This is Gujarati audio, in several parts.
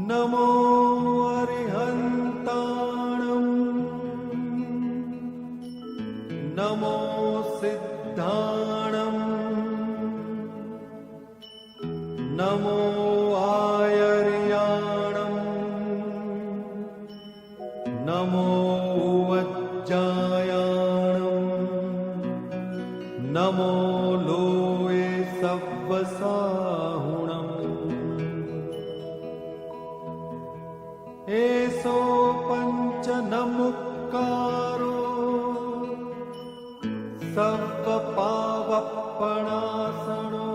नमो अरिहन्ताणं नमो सिद्धाणं नमो आयर्याणं नमो वज्जायाणं नमो लोये सव्वसाहुणम् एसो पंच नमुक्कारो सर्वपावपणासनो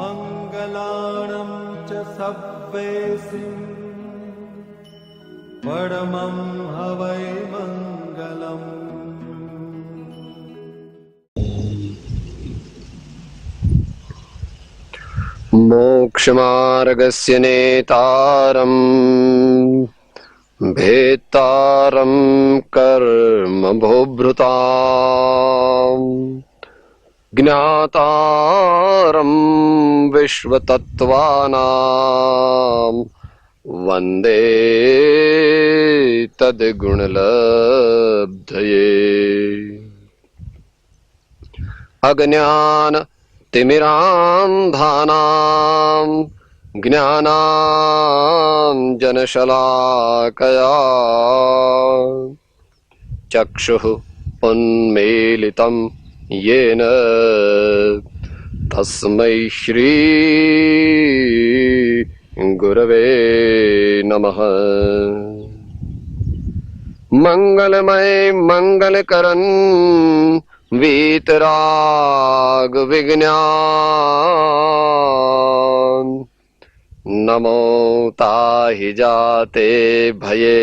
मंगलाणं च सव्वेसिं परमं हवै मंगलम्। मोक्षमार्गस्य नेतारम् भेत्तारं कर्मभोभृताम् ज्ञातारं विश्वतत्त्वानां वन्दे तद्गुणलब्धये। अज्ञान तिमिरान्धानां ज्ञानाञ्जनशलाकया चक्षुः उन्मीलितं येन तस्मै श्री गुरवे नमः। मंगलमय मंगलकरन् वीतराग विज्ञान नमो ताहि जाते भये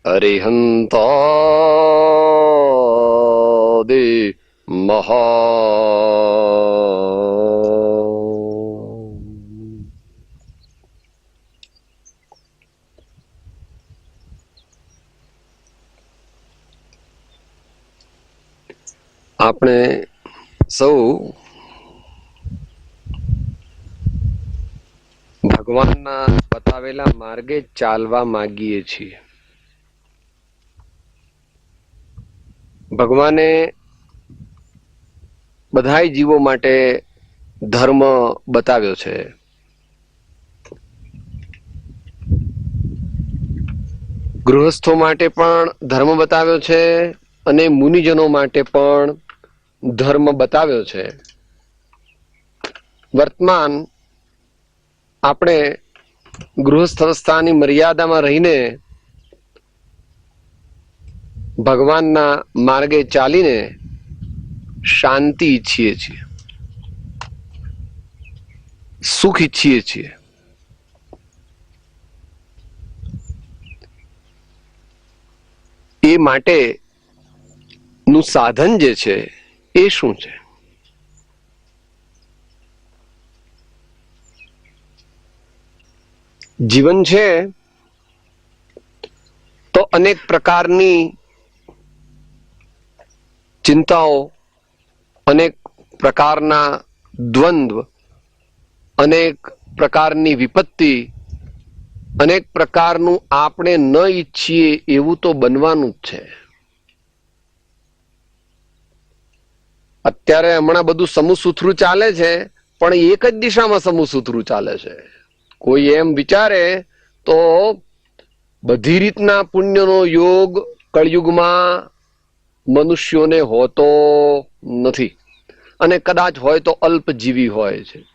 अरिहंतादि महा। આપણે સૌ ભગવાનના બતાવેલા માર્ગે ચાલવા માંગીએ છીએ. ભગવાને બધાય જીવો માટે ધર્મ બતાવ્યો છે. ગૃહસ્થો માટે પણ ધર્મ બતાવ્યો છે અને મુનિજનો માટે પણ ધર્મ બતાવ્યો છે. વર્તમાન આપણે ગૃહસ્થ અવસ્થાની મર્યાદામાં રહીને ભગવાનના માર્ગે ચાલીને શાંતિ ઈચ્છીએ છીએ, સુખ ઈચ્છીએ છીએ. એ માટે નું સાધન જે છે એ શું છે? જીવન છે તો અનેક પ્રકારની ચિંતાઓ, અનેક પ્રકારના દ્વંદ્વ, અનેક પ્રકારની વિપત્તિ, અનેક પ્રકારનું આપણે ન ઈચ્છીએ એવું તો બનવાનું જ છે. અત્યારે હમણાં બધું સમૂહસૂત્રું ચાલે છે, પણ એક જ દિશામાં સમૂહસૂત્રું ચાલે છે. કોઈ એમ વિચારે તો બધી રીતના પુણ્યનો યોગ કળયુગમાં મનુષ્યોને હોતો નથી, અને કદાચ હોય તો અલ્પજીવી હોય છે.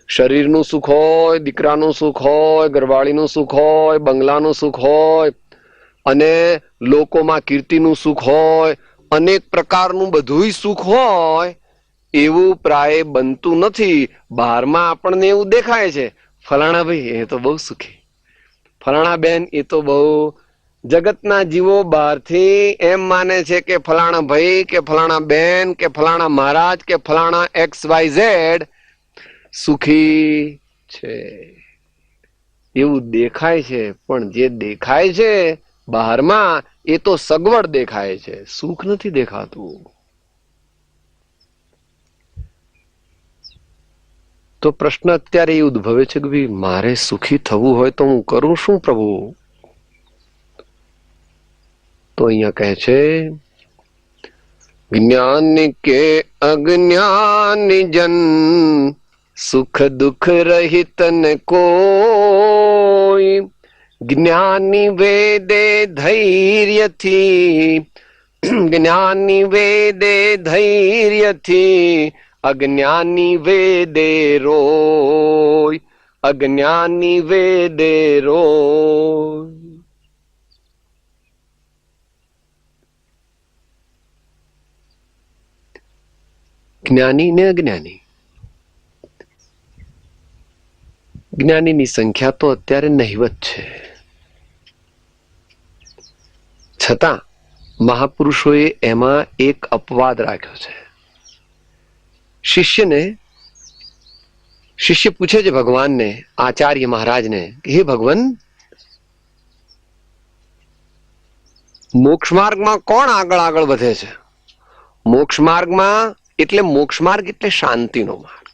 શરીરનું સુખ હોય, દીકરાનું સુખ હોય, ઘરવાળીનું સુખ હોય, બંગલાનું સુખ હોય, અને લોકોમાં કીર્તિનું સુખ હોય, અનેક પ્રકારનું બધુંય સુખ હોય, એવું પ્રાય બનતું નથી. બહારમાં આપણને એવું દેખાય છે, ફલાણા ભાઈ એ તો બહુ સુખી, ફલાણા બેન એ તો બહુ. જગતના જીવો બહારથી એમ માને છે કે ફલાણા ભાઈ કે ફલાણા બેન કે ફલાણા મહારાજ કે ફલાણા XYZ સુખી છે એવું દેખાય છે. પણ જે દેખાય છે બહારમાં એ તો સગવડ દેખાય છે, સુખ નથી દેખાતું. તો પ્રશ્ન અત્યારે એ ઉદ્ભવે છે કે ભાઈ મારે સુખી થવું હોય તો હું કરું શું પ્રભુ? તો અહીંયા કહે છે જ્ઞાન કે અજ્ઞાન જન સુખ દુઃખ રહિત ન કોઈ, જ્ઞાની વેદે ધૈર્યથી, જ્ઞાની વેદે ધૈર્યથી, અજ્ઞાની વેદે રોય, અજ્ઞાની વેદે રોય. જ્ઞાની ને અજ્ઞાની, જ્ઞાનીની સંખ્યા તો અત્યારે નહિવત છે, છતાં મહાપુરુષોએ એમાં એક અપવાદ રાખ્યો છે. શિષ્ય પૂછે છે ભગવાનને, આચાર્ય મહારાજને, હે ભગવાન, મોક્ષ માર્ગમાં કોણ આગળ આગળ વધે છે? મોક્ષ માર્ગમાં એટલે મોક્ષ માર્ગ એટલે શાંતિનો માર્ગ,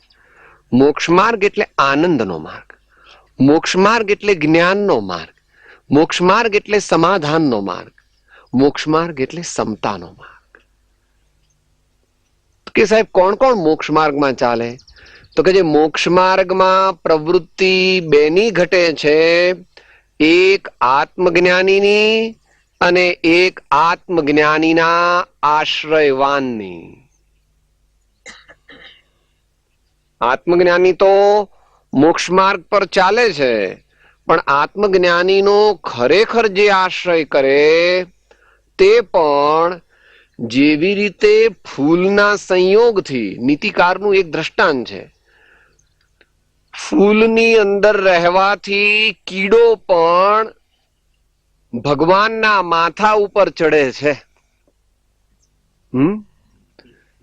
મોક્ષ માર્ગ એટલે આનંદનો માર્ગ, મોક્ષ માર્ગ એટલે જ્ઞાનનો માર્ગ, મોક્ષ માર્ગ એટલે સમાધાનનો માર્ગ, મોક્ષ માર્ગ એટલે સમતાનો માર્ગ. કે સાહેબ કોણ કોણ મોક્ષ માર્ગમાં ચાલે? તો કે જે મોક્ષ માર્ગમાં પ્રવૃત્તિ બેની ઘટે છે, એક આત્મજ્ઞાનીની અને એક આત્મજ્ઞાનીના આશ્રયવાનની. આત્મજ્ઞાની તો મોક્ષ માર્ગ પર ચાલે છે, પણ આત્મજ્ઞાનીનો ખરેખર જે આશ્રય કરે તે પણ જેવી રીતે ફૂલના સંયોગથી, નીતિકારનું એક દ્રષ્ટાંત છે, ફૂલની અંદર રહેવાથી કીડો પણ ભગવાનના માથા ઉપર ચડે છે.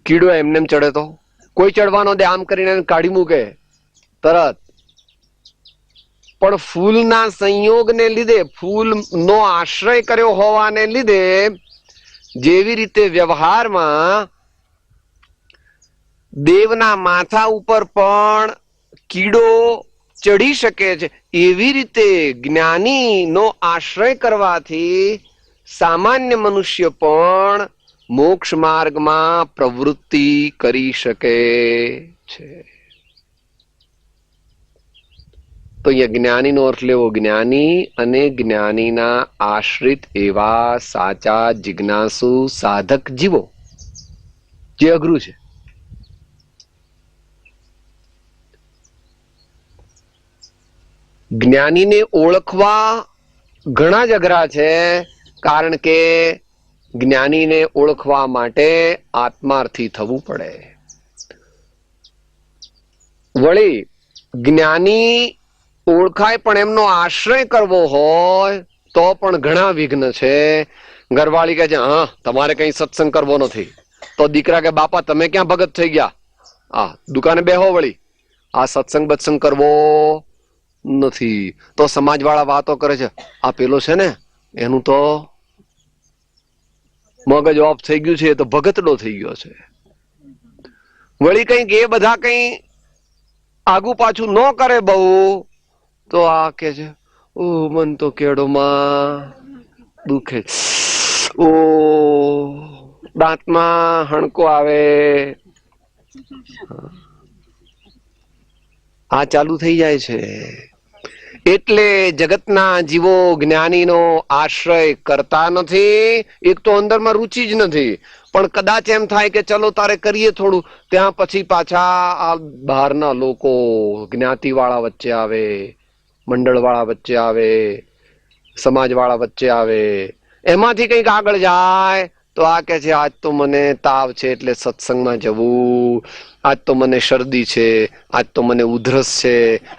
કીડો એમને ચડે તો કોઈ ચડવાનો દે, આમ કરીને કાઢી મૂકે તરત. પણ ફૂલના સંયોગને લીધે, ફૂલનો આશ્રય કર્યો હોવાને લીધે, જેવી રીતે વ્યવહારમાં દેવના માથા ઉપર પણ કીડો ચડી શકે છે, એવી રીતે જ્ઞાનીનો આશ્રય કરવાથી સામાન્ય મનુષ્ય પણ મોક્ષ માર્ગમાં પ્રવૃત્તિ કરી શકે છે. તો અહીંયા જ્ઞાનીનો અર્થ લેવો, જ્ઞાની અને જ્ઞાનીના આશ્રિત એવા સાચા જિજ્ઞાસુ સાધક જીવો, જે અઘરું છે. જ્ઞાનીને ઓળખવા ઘણા જ અઘરા છે, કારણ કે જ્ઞાનીને ઓળખવા માટે આત્માર્થી થવું પડે. વળી જ્ઞાની ઓળખાય પણ એમનો આશ્રય કરવો હોય તો પણ ઘણા વિઘ્ન છે. ઘરવાળી કહે છે હા તમારે કઈ સત્સંગ કરવો નથી, તો દીકરા કે બાપા તમે ક્યાં ભગત થઈ ગયા, આ દુકાને બેહો, વળી આ સત્સંગ બત્સંગ કરવો નથી. તો સમાજ વાળા વાતો કરે છે, આ પેલો છે ને એનું તો મગજ ઓફ થઈ ગયું છે, એ તો ભગતડો થઈ ગયો છે. વળી કઈક એ બધા કઈ આગુ પાછું ન કરે બહુ, તો આ કે છે ઓ મન તો કેડોમાં દુખે, ઓ દાંતમાં હણકો આવે, આ ચાલુ થઈ જાય છે. એટલે જગતના જીવો જ્ઞાનીનો આશ્રય કરતા નથી. એક તો અંદરમાં રુચિ જ નથી, પણ કદાચ એમ થાય કે ચલો તારે કરીએ થોડું, ત્યાં પછી પાછા આ બહારના લોકો જ્ઞાતિ વાળા વચ્ચે આવે, મંડળ વાળા વચ્ચે આવે, સમાજ વાળા વચ્ચે આવે, એમાંથી કંઈક આગળ જાય તો આ કે છે આજ તો મને તાવ છે એટલે સત્સંગમાં જવું, આજ તો મને શરદી છે, આજ તો મને ઉધરસ છે,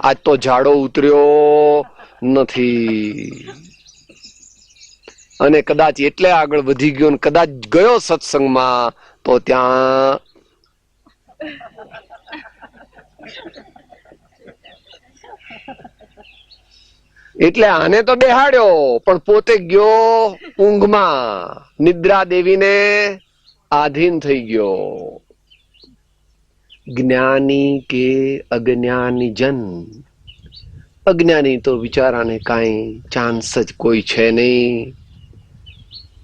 આજ તો ઝાડો ઉતર્યો નથી. અને કદાચ એટલે આગળ વધી ગયો ને કદાચ ગયો સત્સંગમાં તો ત્યાં એટલે આને તો બેહાડ્યો પણ પોતે ગયો ઊંઘમાં, નિદ્રા દેવીને આધીન થઈ ગયો. જ્ઞાની કે અજ્ઞાની જન. અજ્ઞાની તો બિચારાને કાંઈ ચાન્સ જ કોઈ છે નહીં,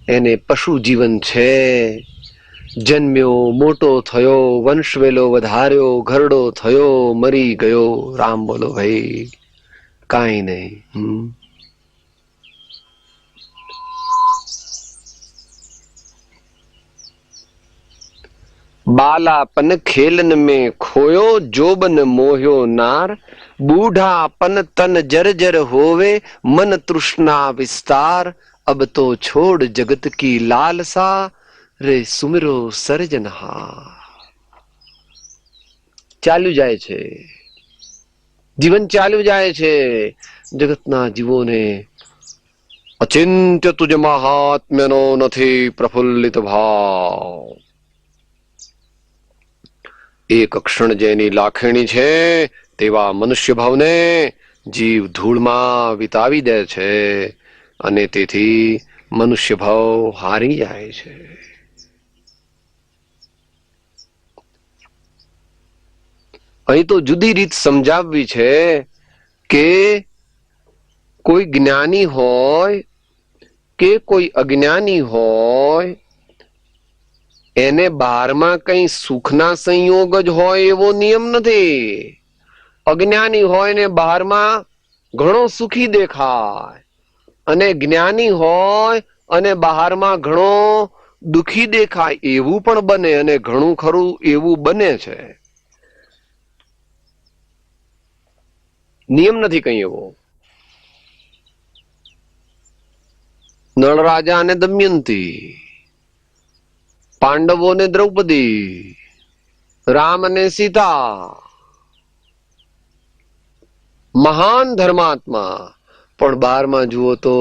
એને પશુ જીવન છે. જન્મ્યો, મોટો થયો, વંશવેલો વધાર્યો, ઘરડો થયો, મરી ગયો. રામ બોલો ભાઈ, કાંઈ નહીં. बालापन खेलन में खोयो, जोबन मोह्यो नार. बूढ़ापन तन जर्जर होवे, मन तृष्णा विस्तार. अब तो छोड़ जगत की लालसा, रे सुमिरो सर्जनहार. ચાલ્યું જાય છે જીવન, ચાલ્યું જાય છે. જગતના જીવોને અચિંત્ય તુજ મહાત્મ્યનો નથી પ્રફુલ્લિત ભાવ. એક ક્ષણ જેની લાખેણી છે તેવા મનુષ્ય ભાવને જીવ ધૂળમાં વિતાવી દે છે અને તેથી મનુષ્ય ભાવ હારી જાય છે. અહીં તો જુદી રીત સમજાવવી છે કે કોઈ જ્ઞાની હોય કે કોઈ અજ્ઞાની હોય, એને બહારમાં કઈ સુખના સંયોગ જ હોય એવો નિયમ નથી. અજ્ઞાની હોય ને બહારમાં ઘણો સુખી દેખાય, અને જ્ઞાની હોય અને બહારમાં ઘણો દુખી દેખાય એવું પણ બને, અને ઘણું ખરું એવું બને છે. નિયમ નથી કઈ એવો. નળ રાજા અને દમયંતી, પાંડવો ને દ્રૌપદી, રામ અને સીતા, મહાન ધર્માત્મા, પણ બહારમાં જુઓ તો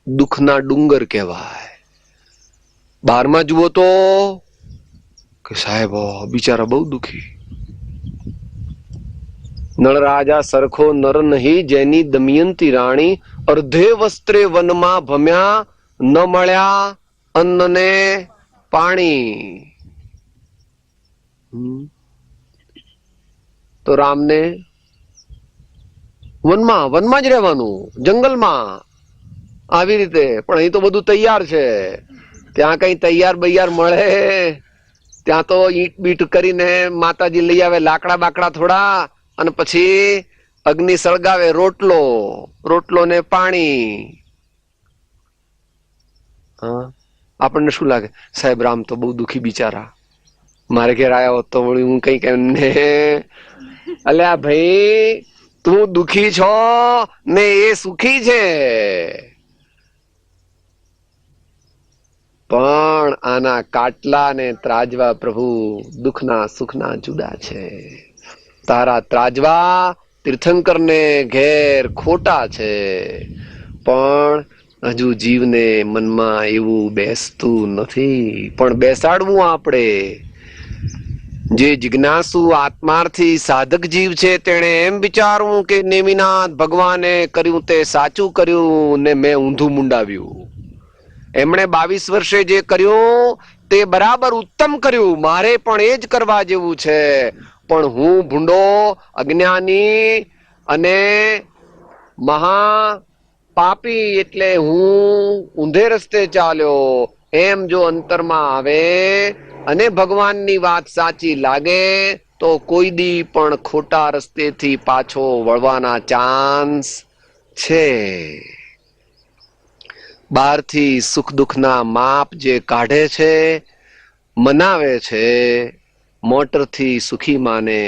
દુઃખના ડુંગર કહેવાય. બહારમાં જુઓ તો કે સાહેબ બિચારા બહુ દુઃખી. નળ રાજા સરખો નર નહીં, જેની દમયંતી રાણી અર્ધે વસ્ત્રે વનમાં ભમ્યા, ન મળ્યા અન્ન ને પાણી. તો રામને વનમાં જ રહેવાનું, જંગલમાં આવી રીતે. પણ અહીં તો બધું તૈયાર છે, ત્યાં કઈ તૈયાર બૈયાર મળે? ત્યાં તો ઈટ બીટ કરીને માતાજી લઈ આવે લાકડા બાકડા થોડા, અને પછી અગ્નિ સળગાવે, રોટલો ને પાણી. આપણને શું લાગે, સાહેબ રામ તો બહુ દુખી બિચારા, મારે ઘેર આયા હોત તો હું કઈક એમને. અલ્યા ભાઈ, તું દુખી છો ને એ સુખી છે. પણ આના કાટલા ને ત્રાજવા પ્રભુ દુઃખના સુખના જુદા છે. તારા ત્રાજવા તીર્થંકર ને ઘેર ખોટા છે, પણ હજુ જીવને મનમાં એવું બેસતું નથી. પણ બેસાડવું આપણે. જે જિજ્ઞાસુ આત્માર્થી સાધક જીવ છે તેણે એમ વિચારવું કે નેમિનાથ ભગવાને કર્યું તે સાચું કર્યું ને મેં ઊંધું મુંડાવ્યું. એમણે 22 વર્ષે જે કર્યું તે બરાબર ઉત્તમ કર્યું, મારે પણ એ જ કરવા જેવું છે. પણ હું ભૂંડો, અજ્ઞાની અને મહા પાપી, એટલે હું ઊંધે રસ્તે ચાલ્યો એમ જો અંતરમાં આવે અને ભગવાનની વાત સાચી લાગે તો કોઈ દી પણ ખોટા રસ્તેથી પાછો વળવાના ચાન્સ છે. બહારથી સુખ દુઃખના માપ જે કાઢે છે, મનાવે છે, મોટરથી સુખી માને,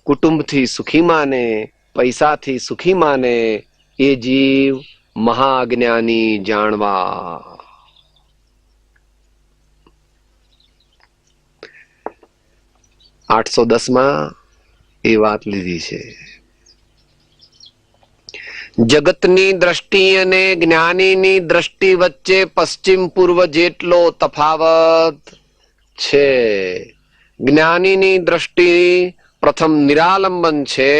કુટુંબથી સુખી માને, પૈસાથી સુખી માને, એ જીવ મહાજ્ઞાની જાણવા. 810 એ વાત લીધી છે. જગતની દ્રષ્ટિ અને જ્ઞાનીની દ્રષ્ટિ વચ્ચે પશ્ચિમ પૂર્વ જેટલો તફાવત છે. જ્ઞાનીની દ્રષ્ટિ પ્રથમ નિરાલંબન છે.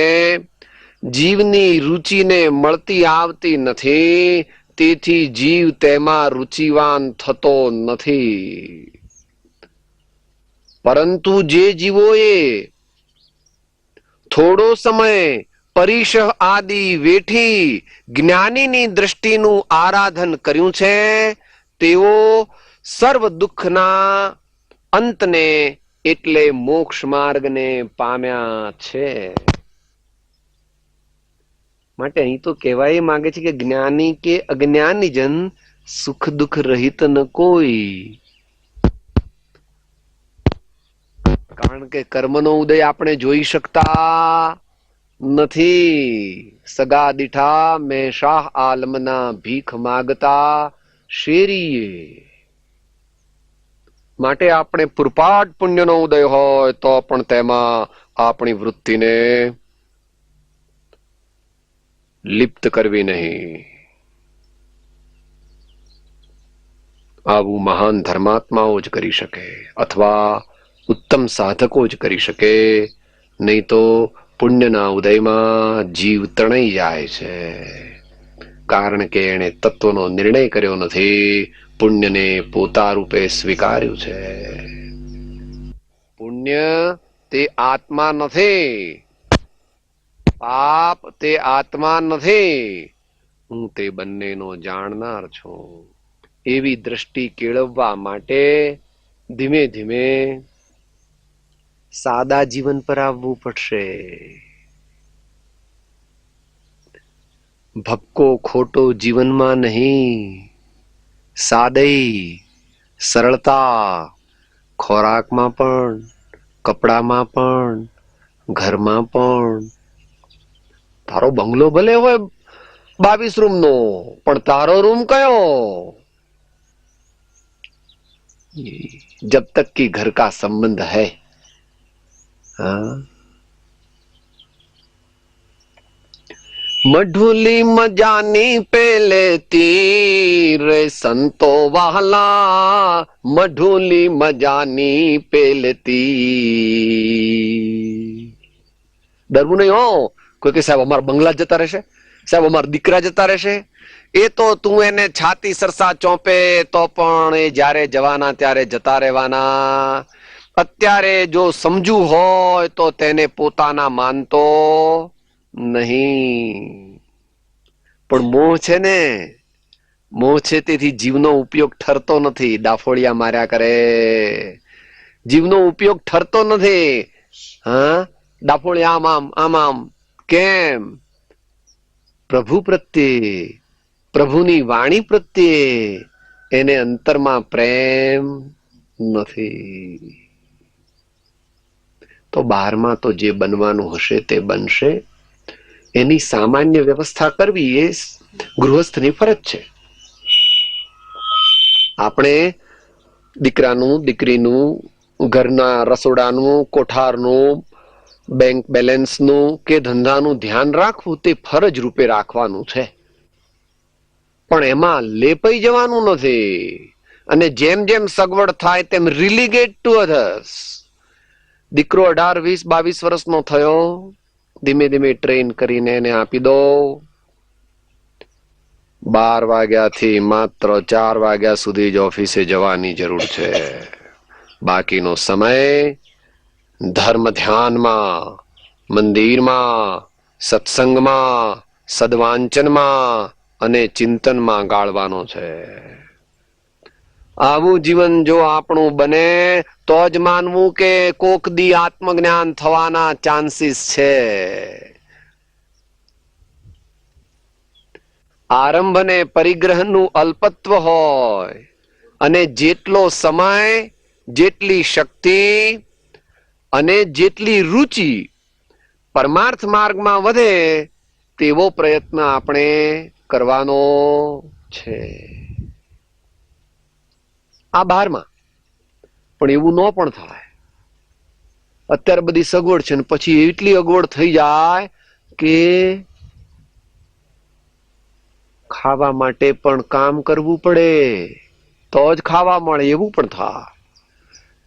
જીવની રુચિને મળતી આવતી નથી, તેથી જીવ તેમાં રુચિવાન થતો નથી. પરંતુ જે જીવોએ થોડો સમય પરિશ આદિ વેઠી જ્ઞાનીની દ્રષ્ટિનું આરાધન કર્યું છે તેઓ સર્વ દુઃખના અંતને એટલે મોક્ષ માર્ગને પામ્યા છે. માટે અહીં તો કહેવાય માંગે છે કે જ્ઞાની કે અજ્ઞાની જન સુખ દુઃખ રહિત ન કોઈ. કારણ કે કર્મનો ઉદય આપણે જોઈ શકતા નથી. સગા દીઠા મેં શાહ આલમના ભીખ માગતા શેરીએ. માટે આપણે પૂરપાટ પુણ્યનો ઉદય હોય તો પણ તેમાં આપણી વૃત્તિને લિપ્ત કરવી નહીં. આવું મહાન ધર્માત્માઓ જ કરી શકે અથવા ઉત્તમ સાધકો જ કરી શકે. નહીં તો પુણ્યના ઉદયમાં જીવ તણાઈ જાય છે. કારણ કે એણે તત્વનો નિર્ણય કર્યો નથી, પુણ્યને પોતા રૂપે સ્વીકાર્યું છે. પુણ્ય તે આત્મા નથી, પાપ તે આત્મા નથી. હું તે બંનેનો જાણનાર છું. એવી દ્રષ્ટિ કેળવવા માટે ધીમે ધીમે સાદા જીવન પર આવવું પડશે. ભપકો ખોટો જીવનમાં નહીં, સાદઈ સરળતા, ખોરાકમાં પણ, કપડામાં પણ, ઘરમાં પણ. તારો બંગલો ભલે હોય 22 રૂમ નો, પણ તારો રૂમ કયો? जब तक कि घर का संबंध है. हाँ, मढुली मजानी पेलेती रे संतो वाला, मढुली मजानी पेलेती. डरવું નહીં હો. કોઈ કે સાહેબ અમારા બંગલા જતા રહેશે, સાહેબ અમારા દીકરા જતા રહેશે. એ તો તું એને છાતી સરસા ચોંપે તો પણ એ જ્યારે જવાના ત્યારે જતા રહેવાના. અત્યારે જો સમજુ હોય તો તેને પોતાના માનતો નહીં. પણ મોહ છે ને, મોહ છે તેથી જીવનો ઉપયોગ ઠરતો નથી. ડાફોડિયા માર્યા કરે, જીવનો ઉપયોગ ઠરતો નથી. હા, ડાફોડિયા આમ આમ આમ આમ. કેમ? પ્રભુ પ્રત્યે, પ્રભુની વાણી પ્રત્યે એને અંતરમાં પ્રેમ નથી. તો બહારમાં તો જે બનવાનું હશે તે બનશે. એની સામાન્ય વ્યવસ્થા કરવી એ ગૃહસ્થની ફરજ છે. આપણે દીકરાનું, દીકરીનું, ઘરના રસોડાનું, કોઠારનું, બેંક બેલેન્સનું કે ધંધાનું ધ્યાન રાખવું તે ફરજ રૂપે રાખવાનું છે. પણ એમાં લેપાઈ જવાનું નથી. અને જેમ જેમ સગવડ થાય તેમ રિલીગેટ ટુ અધર્સ. દીકરો 18, 20, 22 વર્ષનો થયો, ધીમે ધીમે ટ્રેન કરીને એને આપી દો. 12 વાગ્યાથી માત્ર 4 વાગ્યા સુધી જ ઓફિસે જવાની જરૂર છે. બાકીનો સમય ધર્મ ધ્યાનમાં, મંદિરમાં, સત્સંગમાં, સદવાંચનમાં અને ચિંતનમાં ગાળવાનો છે. આવું જીવન જો આપણું બને તો જ માનવું કે કોક દી આત્મજ્ઞાન થવાના ચાન્સીસ છે. આરંભ અને પરિગ્રહનું અલ્પત્વ હોય અને જેટલો સમય, જેટલી શક્તિ અને જેટલી રુચિ પરમાર્થ માર્ગમાં વધે તેવો પ્રયત્ન આપણે કરવાનો છે. આ 12માં પણ એવું ન પણ થાય. અત્યારે બધી સગવડ છે ને પછી એટલી અગવડ થઈ જાય કે ખાવા માટે પણ કામ કરવું પડે તો જ ખાવા મળે, એવું પણ થાય.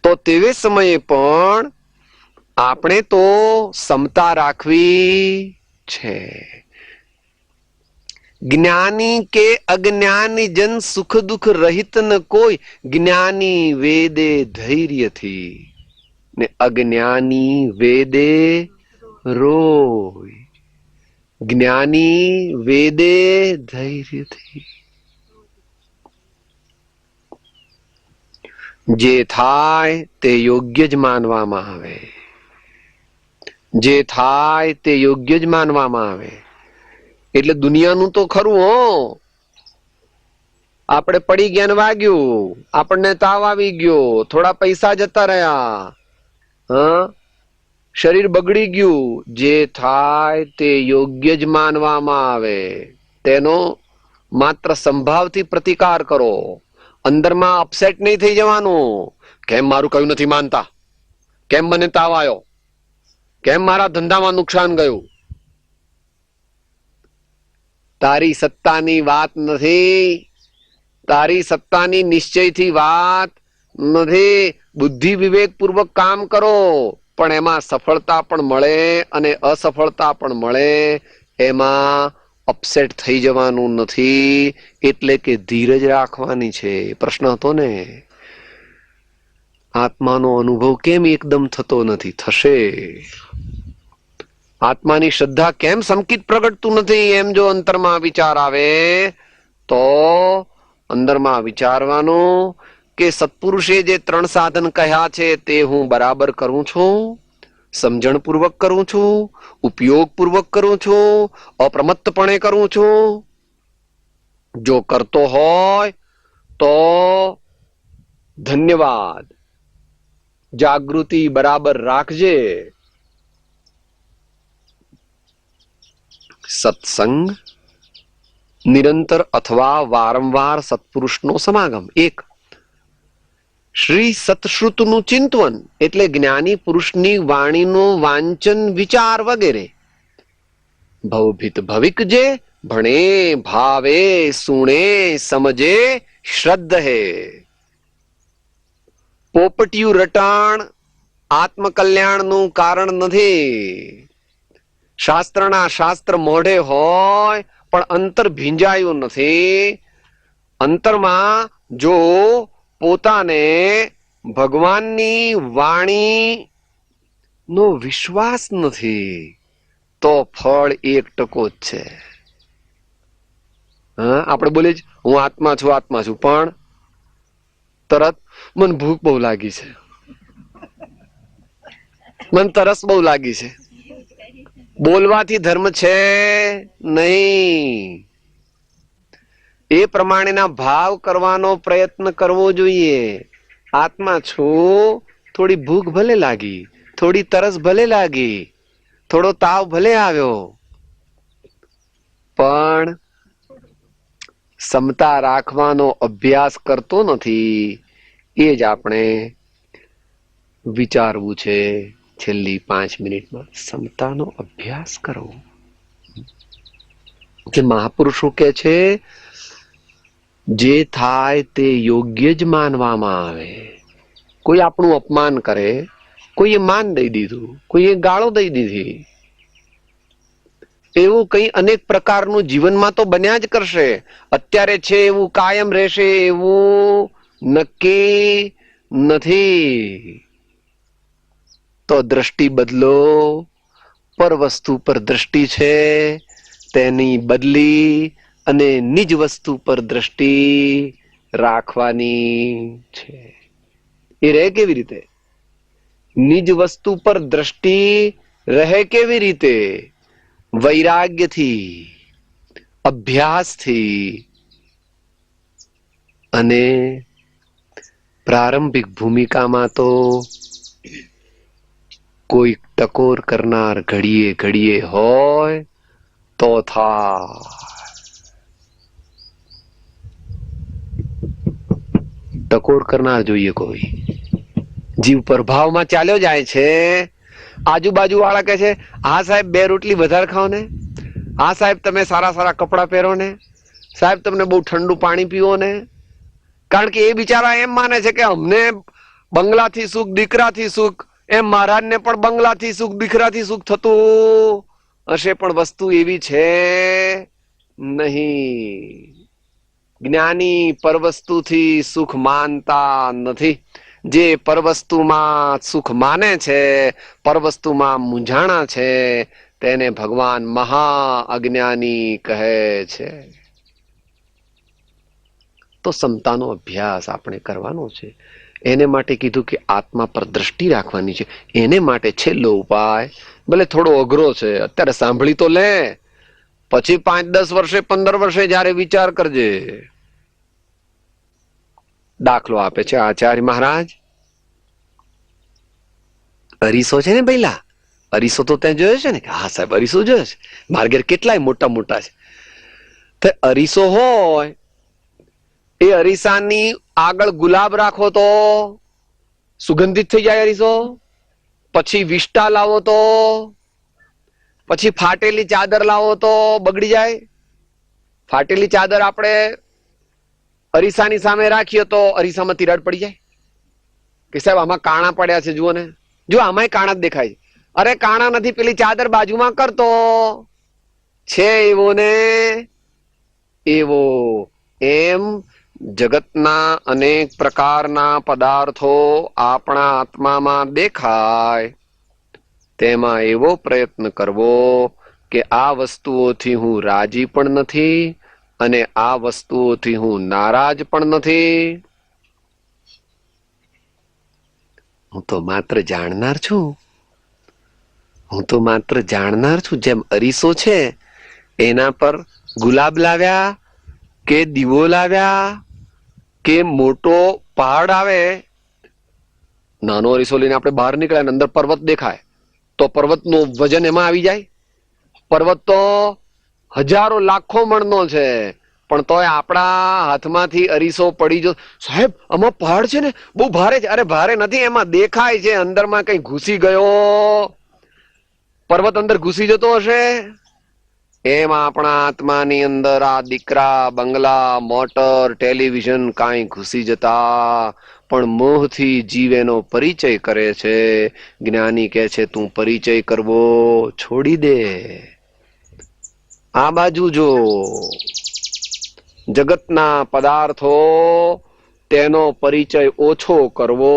તો તેવે સમયે પણ આપણે તો સમતા રાખવી છે. જ્ઞાની કે અજ્ઞાની જન સુખ દુઃખ રહિત ન કોઈ, જ્ઞાની વેદે ધૈર્યથી. ને અજ્ઞાની વેદે રોય. જ્ઞાની વેદે ધૈર્યથી. જે થાય તે યોગ્ય જ માનવામાં આવે. જે થાય તે યોગ્ય જ માનવામાં આવે. એટલે દુનિયાનું તો ખરું હો. આપણે પડી ગયા ને વાગ્યું, આપણને તાવ આવી ગયો, થોડા પૈસા જતા રહ્યા, હા, શરીર બગડી ગયું, જે થાય તે યોગ્ય જ માનવામાં આવે. તેનો માત્ર સંભાવથી પ્રતિકાર કરો. અંદરમાં અપસેટ નહીં થઈ જવાનું. કેમ મારું કયું નથી માનતા? કેમ મને તાવ આવ્યો? કેમ મારા ધંધામાં નુકસાન ગયું? તારી સત્તાની વાત નથી. તારી સત્તાની નિશ્ચયથી વાત નથી. બુદ્ધિ વિવેક પૂર્વક કામ કરો, પણ એમાં સફળતા પણ મળે અને અસફળતા પણ મળે. એમાં અપસેટ થઈ જવાનું નથી. એટલે કે ધીરજ રાખવાની છે. પ્રશ્ન હતો ને, આત્માનો અનુભવ કેમ એકદમ થતો નથી? થશે. આત્માની શ્રદ્ધા કેમ સંકિત પ્રગટતું નથી? એમ જો અંતરમાં વિચાર આવે તો અંદરમાં વિચારવાનું કે સત્પુરુષે જે 3 સાધન કહ્યા છે તે હું બરાબર કરું છું, સમજણપૂર્વક કરું છું, ઉપયોગપૂર્વક કરું છું, અપ્રમત્તપણે કરું છું. જો કરતો હોય તો ધન્યવાદ. જાગૃતિ બરાબર રાખજે. સત્સંગ નિરંતર અથવા વારંવાર સત્પુરુષનો સમાગમ. 1. શ્રી સતશ્રુતનું ચિંતન એટલે જ્ઞાની પુરુષની વાણીનું વાંચન, વિચાર વગેરે. ભવભીત ભવિક જે ભણે ભાવે સુણે સમજે શ્રદ્ધે. પોપટિયું રટાણ આત્મકલ્યાણનું કારણ નથી. શાસ્ત્રના શાસ્ત્ર મોઢે હોય પણ અંતર ભીંજાયું નથી. અંતરમાં જો પોતાને ભગવાનની વાણી નો વિશ્વાસ નથી તો ફળ 1% જ છે. હા, આપણે બોલે જ હું આત્મા છું, આત્મા છું, પણ તરત મને ભૂખ બહુ લાગી છે, મને તરસ બહુ લાગી છે. બોલવાથી ધર્મ છે નહીં. એ પ્રમાણેના ભાવ કરવાનો પ્રયત્ન કરવો જોઈએ. આત્મા છું, થોડી ભૂખ ભલે લાગી, થોડી તરસ ભલે લાગી, થોડો તાવ ભલે આવ્યો, પણ સમતા રાખવાનો અભ્યાસ કરતો નથી. એ જ આપણે વિચારવું છે. છેલ્લી 5 મિનિટમાં સમતાનો અભ્યાસ કરવો. કે મહાપુરુષો કે છે જે થાય તે યોગ્ય જ માનવામાં આવે. કોઈ આપણું અપમાન કરે, કોઈએ માન દઈ દીધું, કોઈએ ગાળો દઈ દીધી, એવું કઈ અનેક પ્રકારનું જીવનમાં તો બન્યા જ કરશે. અત્યારે છે એવું કાયમ રહેશે એવું નક્કી નથી. તો દ્રષ્ટિ બદલો. પર વસ્તુ પર દ્રષ્ટિ છે તેની બદલી અને નિજ વસ્તુ પર દ્રષ્ટિ રાખવાની છે. એ રહે કેવી રીતે? નિજ વસ્તુ પર દ્રષ્ટિ રહે કેવી રીતે? વૈરાગ્યથી, અભ્યાસથી અને પ્રારંભિક ભૂમિકામાં તો કોઈ ટકોર કરનાર ઘડીએ ઘડીએ હોય તો ટકોર કરનાર જોઈએ. કોઈ જીવ પ્રભાવમાં ચાલ્યો જાય છે. આજુબાજુ વાળા કહે છે હા સાહેબ 2 રોટલી વધારે ખાઓ ને, હા સાહેબ તમે સારા સારા કપડા પહેરો ને, સાહેબ તમને બહુ ઠંડુ પાણી પીવો ને. કારણ કે એ બિચારા એમ માને છે કે અમને બંગલાથી સુખ, દીકરાથી સુખ, એમ મહારાજને પણ બંગલાથી સુખ, દીકરાથી સુખ થતું હશે, પણ વસ્તુ એવી છે નહીં. જ્ઞાની પરવસ્તુથી સુખ માનતા નથી. જે પરવસ્તુમાં સુખ માને છે, પરવસ્તુમાં મૂંઝાણા છે, તેને ભગવાન મહા અજ્ઞાની કહે છે. તો સમતાનો અભ્યાસ આપણે કરવાનો છે. એને માટે કીધું કે આત્મા પર દ્રષ્ટિ રાખવાની છે. એને માટે છેલ્લો ઉપાય, ભલે થોડો અઘરો છે, અત્યારે સાંભળી તો લે, પછી 5-10 વર્ષે 15 વર્ષે જયારે વિચાર કરજે. દાખલો આપે છે આચાર્ય મહારાજ. અરીસો છે ને પહેલા, અરીસો તો ત્યાં જોયો છે ને? હા સાહેબ, અરીસો જોયો છે. મારા ઘેર કેટલાય મોટા મોટા છે. તો અરીસો હોય, એ અરીસાની આગળ ગુલાબ રાખો તો સુગંધિત થઈ જાય અરીસો. પછી વિષ્ટા લાવો તો, પછી ફાટેલી ચાદર લાવો તો બગડી જાય. ફાટેલી ચાદર આપણે અરીસાની સામે રાખીએ તો અરીસામાં તિરાડ પડી જાય કે સાહેબ આમાં કાણા પડ્યા છે, જુઓ ને, જો આમાંય કાણા જ દેખાય છે. અરે કાણા નથી, પેલી ચાદર બાજુમાં કરતો છે એવો ને એવો. એમ જગતના અનેક પ્રકારના પદાર્થો આપણા આત્મામાં દેખાય, તેમાં એવો પ્રયત્ન કરવો કે આ વસ્તુઓથી હું રાજી પણ નથી અને આ વસ્તુઓથી હું નારાજ પણ નથી. હું તો માત્ર જાણનાર છું. હું તો માત્ર જાણનાર છું. જેમ અરીસો છે, એના પર ગુલાબ લાવ્યા કે દીવો લાવ્યા કે મોટો પહાડ આવે, નાનો અરીસો લઈને આપણે બહાર નીકળ્યા, અંદર પર્વત દેખાય તો પર્વતનું વજન એમાં આવી જાય. પર્વત તો હજારો લાખો મણનો છે, પણ તોય આપણા હાથમાંથી અરીસો પડી જો, સાહેબ આમાં પહાડ છે ને, બહુ ભારે છે. અરે ભારે નથી, એમાં દેખાય છે અંદરમાં કઈ ઘૂસી ગયો. પર્વત અંદર ઘૂસી જતો હશે. એમ આપણા આત્માની અંદર આ દીકરા, બંગલા, મોટર, ટેલિવિઝન કાંઈ ઘૂસી જતા, પણ મોહથી જીવ એનો પરિચય કરે છે. જ્ઞાની કહે છે તું પરિચય કરવો છોડી દે, આ બાજુ જો. જગતના પદાર્થો, તેનો પરિચય ઓછો કરવો,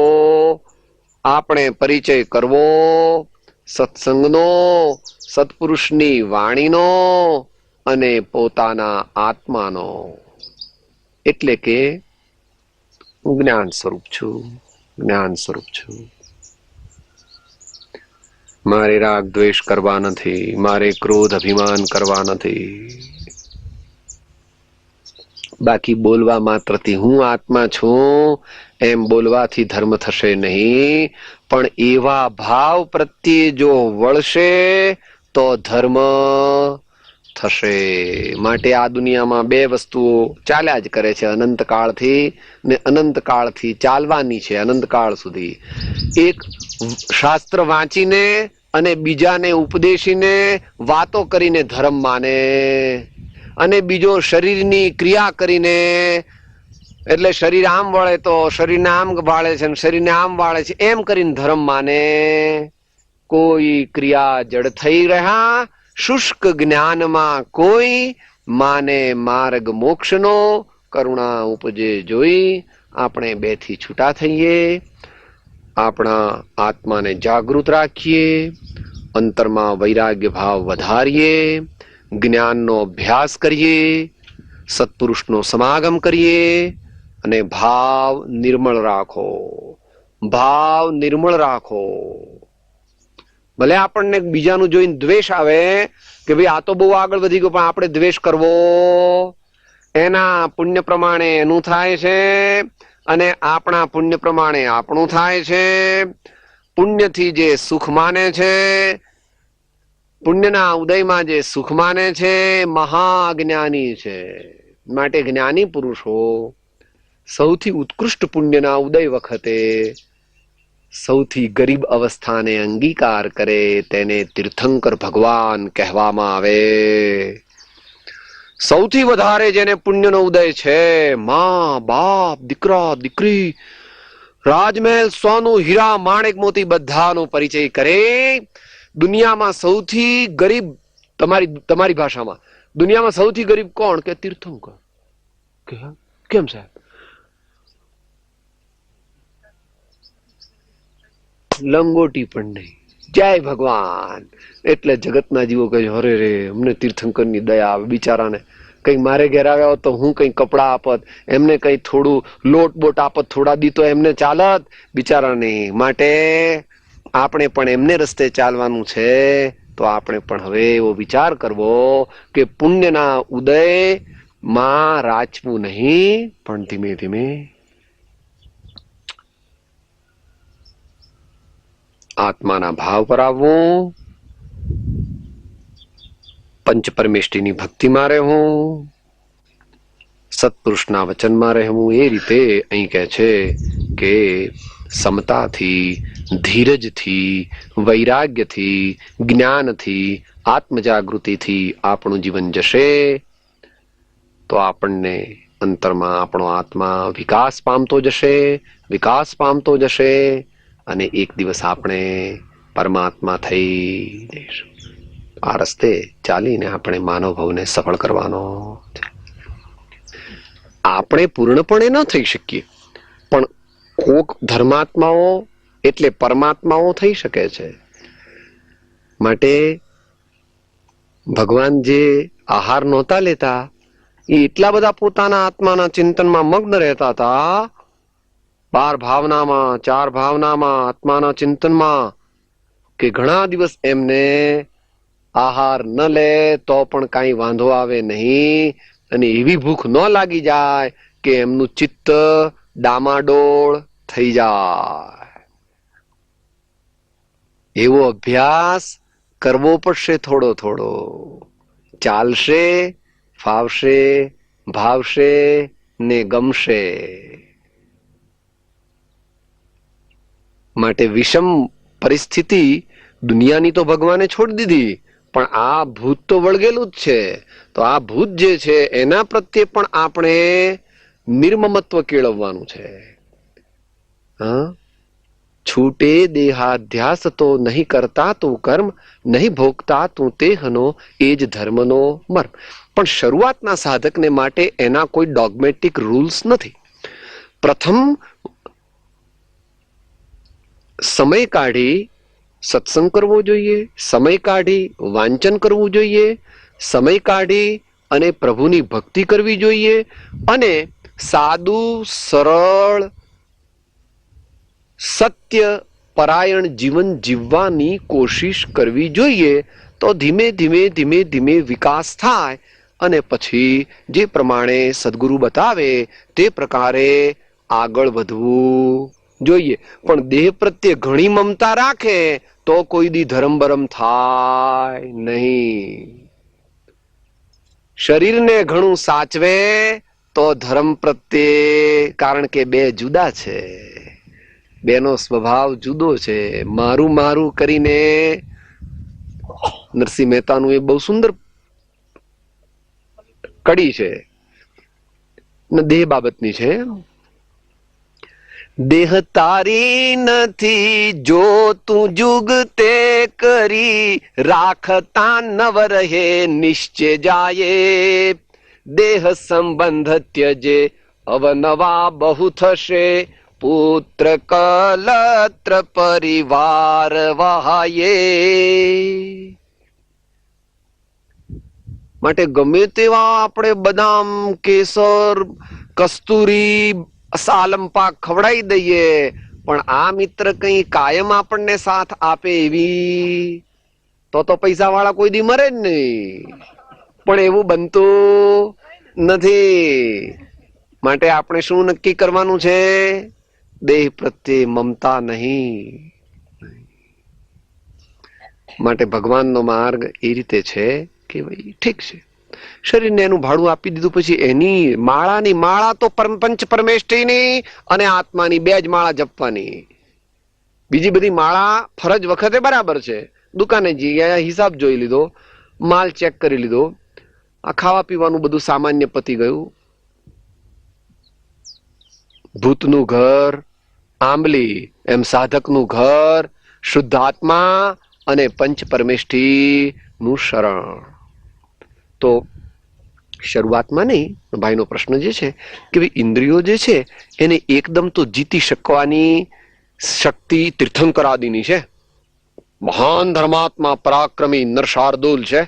આપણે પરિચય કરવો સત્સંગનો, સત્પુરુષની વાણીનો અને પોતાના આત્માનો. એટલે કે હું જ્ઞાન સ્વરૂપ છું, જ્ઞાન સ્વરૂપ છું. મારે રાગ દ્વેષ કરવા નથી, મારે ક્રોધ અભિમાન કરવા નથી. બાકી બોલવા માત્રથી હું આત્મા છું એમ બોલવાથી ધર્મ થશે નહીં, પણ એવા ભાવ પ્રત્યે જો વળશે તો ધર્મ થશે. માટે આ દુનિયામાં બે વસ્તુઓ ચાલ્યા જ કરે છે, અનંતકાળથી ને અનંતકાળથી ચાલવાની છે, અનંતકાળ સુધી. એક શાસ્ત્ર વાંચીને અને બીજાને ઉપદેશીને વાતો કરીને ધર્મ માને, અને બીજો શરીરની ક્રિયા કરીને, એટલે શરીર આમ વળે તો શરીરને આમ વાળે છે, શરીરને આમ વાળે છે, એમ કરીને ધર્મ માને. કોઈ ક્રિયા જડ થઈ રહ્યા, શુષ્ક જ્ઞાનમાં કોઈ માને માર્ગ મોક્ષનો. કરુણા ઉપજે જોઈ આપણે બેથી છૂટા થઈએ, આપણા આત્માને જાગૃત રાખીએ, અંતરમાં વૈરાગ્ય ભાવ વધારીએ, જ્ઞાનનો અભ્યાસ કરીએ, સત્પુરુષનો સમાગમ કરીએ અને ભાવ નિર્મળ રાખો. ભાવ નિર્મળ રાખો. ભલે આપણને બીજાનું જોઈને દ્વેષ આવે કે ભાઈ આ તો બહુ આગળ વધી ગયો, પણ આપણે દ્વેષ કરવો, એના પુણ્ય પ્રમાણે એનું થાય છે અને આપણા પુણ્ય પ્રમાણે આપણું થાય છે. પુણ્યથી જે સુખ માને છે, પુણ્યના ઉદયમાં જે સુખ માને છે, મહાજ્ઞાની છે. માટે જ્ઞાની પુરુષો સૌથી ઉત્કૃષ્ટ પુણ્યના ઉદય વખતે સૌથી ગરીબ અવસ્થાને અંગીકાર કરે, તેને તીર્થંકર ભગવાન કહેવામાં આવે. સૌથી વધારે જેને પુણ્યનો ઉદય છે, માં, બાપ, દીકરા, દીકરી, રાજમહેલ, સોનું, હીરા, માણેક, મોતી બધાનો પરિચય કરે. દુનિયામાં સૌથી ગરીબ, તમારી ભાષામાં દુનિયામાં સૌથી ગરીબ કોણ? કે તીર્થંકર. કેમ સાહેબ? લંગોટી પણ નહીં. જય ભગવાન. એટલે જગતના જીવો કહે અરે રે અમને તીર્થંકરની દયા આવે, બિચારાને કઈ મારે ઘેર આવ્યા હોત તો હું કઈ કપડા આપત, એમને કઈ થોડું લોટ બોટ આપત, થોડા દી તો એમને ચાલત બિચારાને. માટે આપણે પણ એમને રસ્તે ચાલવાનું છે. તો આપણે પણ હવે એવો વિચાર કરવો કે પુણ્યના ઉદય માં રાચવું નહીં, પણ ધીમે ધીમે આત્માના ભાવ પર આવવું, પંચ પરમેષ્ઠીની ભક્તિમાં રહેવું, સત્પુરુષના વચનમાં રહેવું. એ રીતે અહીં કહે છે કે સમતાથી, ધીરજથી, વૈરાગ્યથી, જ્ઞાનથી, આત્મજાગૃતિથી આપણું જીવન જશે તો આપણને અંતરમાં આપણો આત્મા વિકાસ પામતો જશે, વિકાસ પામતો જશે, અને એક દિવસ આપણે પરમાત્મા થઈ જઈશું. આ રસ્તે ચાલીને આપણે માનવ ભવને સફળ કરવાનો છે. આપણે પૂર્ણપણે ન થઈ શકીએ, પણ કોક ધર્માત્માઓ એટલે પરમાત્માઓ થઈ શકે છે. માટે ભગવાન જે આહાર નહોતા લેતા એ એટલા બધા પોતાના આત્માના ચિંતનમાં મગ્ન રહેતા હતા, 12 ભાવનામાં, 4 ભાવનામાં, આત્માના ચિંતનમાં, કે ઘણા દિવસ એમને આહાર ન લે તો પણ કાંઈ વાંધો આવે નહીં, અને એવી ભૂખ ન લાગી જાય કે એમનું ચિત્ત ડામાડોળ થઈ જાય. એવો અભ્યાસ કરવો પડશે થોડો થોડો. ચાલશે, ફાવશે, ભાવશે ને ગમશે. માટે વિષમ પરિસ્થિતિ દુનિયાની તો ભગવાને છોડી દીધી, પણ આ ભૂત તો વળગેલું જ છે. તો આ ભૂત જે છે એના પ્રત્યે પણ આપણે નિર્મમત્વ કેળવવાનું છે. હા, છૂટે દેહાધ્યાસ તો નહીં કરતા તું કર્મ, નહીં ભોગતા તું તેહનો, એ જ ધર્મનો મર્મ. પણ શરૂઆતના સાધકને માટે એના કોઈ ડોગમેટિક રૂલ્સ નથી. પ્રથમ સમય કાઢી સત્સંગ કરવો જોઈએ, સમય કાઢી વાંચન કરવું જોઈએ, સમય કાઢી અને પ્રભુની ભક્તિ કરવી જોઈએ, અને સાદું સરળ સત્ય પરાયણ જીવન જીવવાની કોશિશ કરવી જોઈએ. તો ધીમે ધીમે ધીમે ધીમે વિકાસ થાય, અને પછી જે પ્રમાણે સદગુરુ બતાવે તે પ્રકારે આગળ વધવું જોઈએ. પણ દેહ પ્રત્યે ઘણી મમતા રાખે તો કોઈ દી ધર્મ બરમ થાય નહીં. શરીરને ઘણું સાચવે તો ધર્મ પ્રત્યે, કારણ કે બે જુદા છે, બેનો સ્વભાવ જુદો છે. મારું મારું કરીને નરસિંહ મહેતાનું એ બહુ સુંદર કડી છે, દેહ બાબતની છે. દેહ તારી નથી જો તું જુગ તે કરી, રાખતા નવ રહે નિશ્ચય જાય. દેહ સંબંધ ત્યજે અવનવા બહુ થશે, પુત્ર કલત્ર પરિવાર વહાયે. માટે ગમે તેવા આપણે બદામ, કેસર, કસ્તુરી, સાલમ પાક ખવડાવી દઈએ, પણ આ મિત્ર કઈ કાયમ આપણને સાથ આપે એવી તો પૈસા વાળા કોઈ દી મરે જ નહીં. પણ એવું બનતું નથી. માટે આપણે શું નક્કી કરવાનું છે? દેહ પ્રત્યે મમતા નહીં. માટે ભગવાનનો માર્ગ એ રીતે છે કે ભાઈ ઠીક છે, શરીરને એનું ભાડું આપી દીધું, પછી એની માળાની માળા તો પંચ પરમેષ્ઠીની અને આત્માની 2 જ માળા જપવાની. બીજી બધી માળા ફરજ વખતે બરાબર છે. દુકાને જઈ હિસાબ જોઈ લીધો, માલ ચેક કરી લીધો, આ ખાવા પીવાનું બધું સામાન્ય પતી ગયું. ભૂતનું ઘર આંબલી એમ સાધકનું ઘર શુદ્ધ આત્મા અને પંચ પરમેષ્ઠી નું શરણ. તો શરૂઆતમાં નહીં, ભાઈનો પ્રશ્ન જે છે કે ભાઈ ઇન્દ્રિયો જે છે એને એકદમ તો જીતી શકવાની શક્તિ તીર્થંકરાદિની છે, મહાન ધર્માત્મા પરાક્રમી નરશાર્દુલ છે,